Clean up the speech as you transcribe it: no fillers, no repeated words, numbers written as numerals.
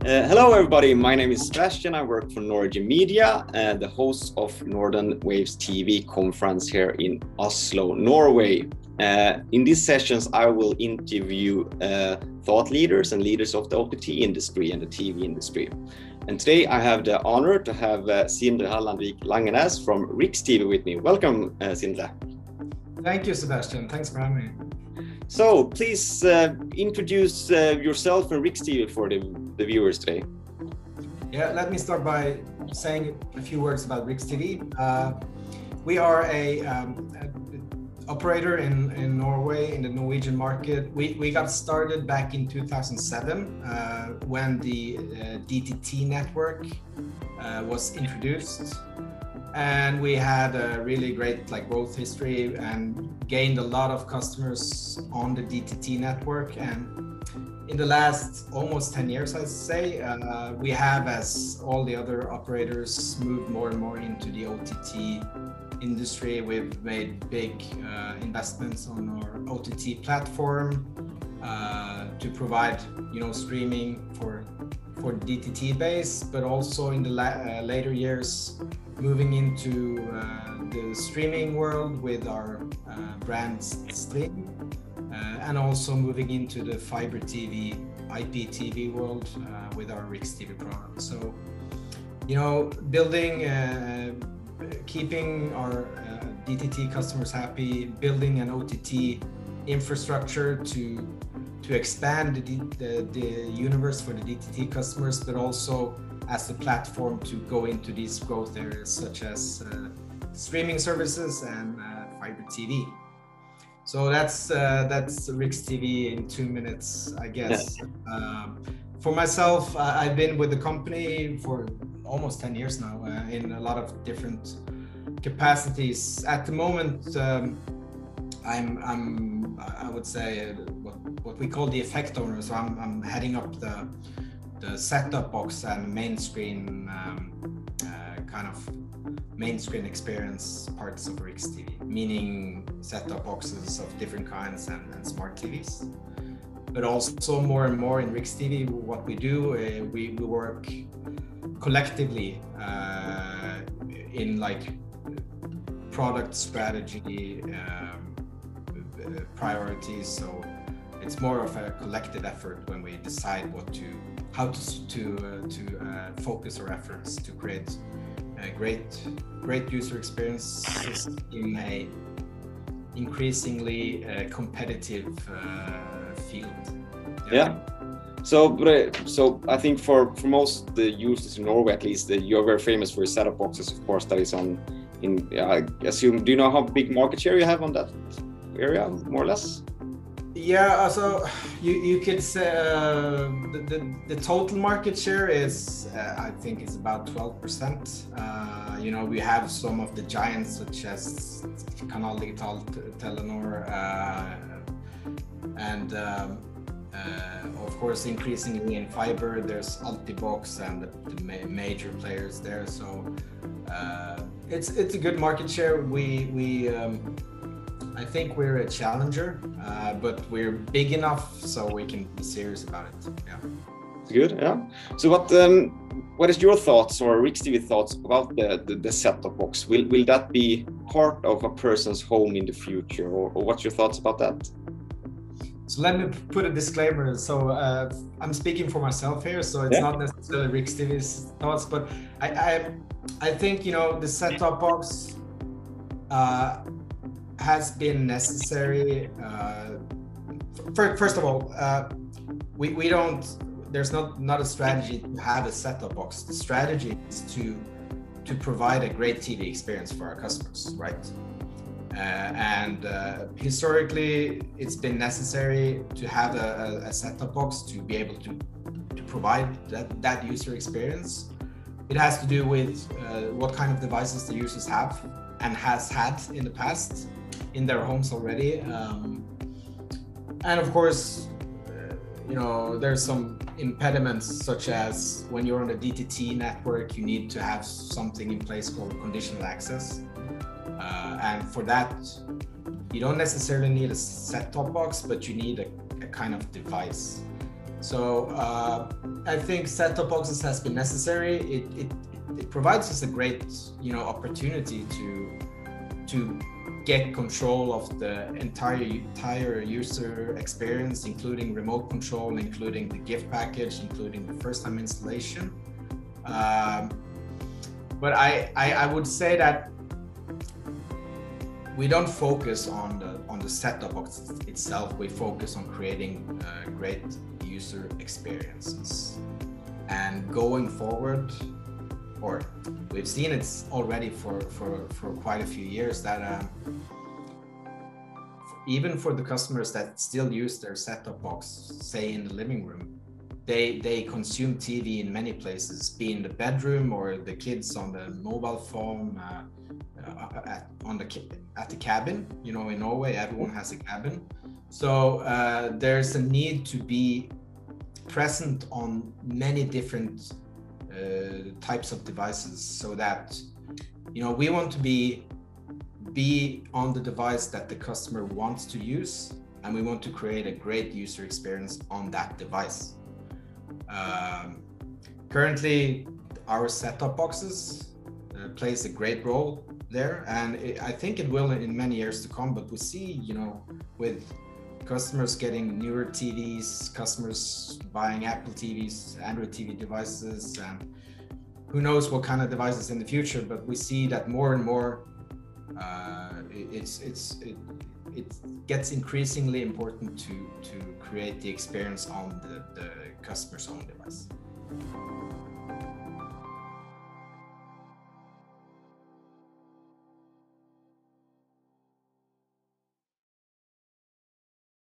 Hello everybody, my name is Sebastian. I work for Norigin Media, the host of Northern Waves TV conference here in Oslo, Norway. In these sessions, I will interview thought leaders and leaders of the OTT industry and the TV industry. And today I have the honor to have Sindre Langenes from Riks TV with me. Welcome, Sindre. Thank you, Sebastian. Thanks for having me. So please introduce yourself and Riks TV for the viewers today. Yeah, let me start by saying a few words about Riks TV. We are a operator in Norway, in the Norwegian market. We got started back in 2007 when the DTT network was introduced. And we had a really great growth history and gained a lot of customers on the DTT network. And in the last almost 10 years, I'd say, we have, as all the other operators, moved more and more into the OTT industry. We've made big investments on our OTT platform to provide, streaming for DTT base, but also in the later years, moving into the streaming world with our brand Strim, and also moving into the fiber TV, IPTV world with our Riks TV product. So, building, keeping our DTT customers happy, building an OTT infrastructure to expand the universe for the DTT customers, but also as a platform to go into these growth areas such as streaming services and fiber TV. So that's Riks TV in 2 minutes, I guess. Yeah. For myself, I've been with the company for almost 10 years now in a lot of different capacities. At the moment, I would say what we call the effect owner. So I'm heading up the set-top box and main screen main screen experience parts of Riks TV, meaning set-top boxes of different kinds and smart TVs. But also more and more in Riks TV, what we do, we work collectively in product strategy priorities. So it's more of a collective effort when we decide how to focus our efforts to create a great user experiences in a increasingly competitive field. Yeah. So I think for most the users in Norway, at least, you're very famous for your set-top boxes, of course. That is I assume. Do you know how big market share you have on that area, more or less? Yeah, so you could say the total market share is I think it's about 12%. We have some of the giants such as Canal Digital, Telenor, and of course increasingly in fiber there's Altibox and the major players there. So it's a good market share. I think we're a challenger, but we're big enough so we can be serious about it. Yeah. Good. Yeah. So what is your thoughts or Riks TV thoughts about the set-top box? Will that be part of a person's home in the future, or what's your thoughts about that? So let me put a disclaimer. So I'm speaking for myself here, so it's not necessarily Riks TV's thoughts, but I think the set-top box has been necessary. First of all, we don't. There's not a strategy to have a set-top box. The strategy is to provide a great TV experience for our customers, right? And historically, it's been necessary to have a set-top box to be able to provide that user experience. It has to do with what kind of devices the users have and has had in the past in their homes already, and of course, there's some impediments such as when you're on the DTT network, you need to have something in place called conditional access, and for that, you don't necessarily need a set-top box, but you need a kind of device. So I think set-top boxes has been necessary. It provides us a great, opportunity to get control of the entire user experience, including remote control, including the gift package, including the first-time installation. But I would say that we don't focus on the set-top box itself. We focus on creating great user experiences. And going forward, or we've seen it's already for quite a few years that even for the customers that still use their set-top box, say in the living room, they consume TV in many places, be in the bedroom or the kids on the mobile phone, at the cabin. In Norway, everyone has a cabin. So there's a need to be present on many different types of devices, so that we want to be on the device that the customer wants to use, and we want to create a great user experience on that device. Currently, our set-top boxes plays a great role there, and I think it will in many years to come. But we see, with customers getting newer TVs, customers buying Apple TVs, Android TV devices, and who knows what kind of devices in the future. But we see that more and more, it gets increasingly important to create the experience on the customer's own device.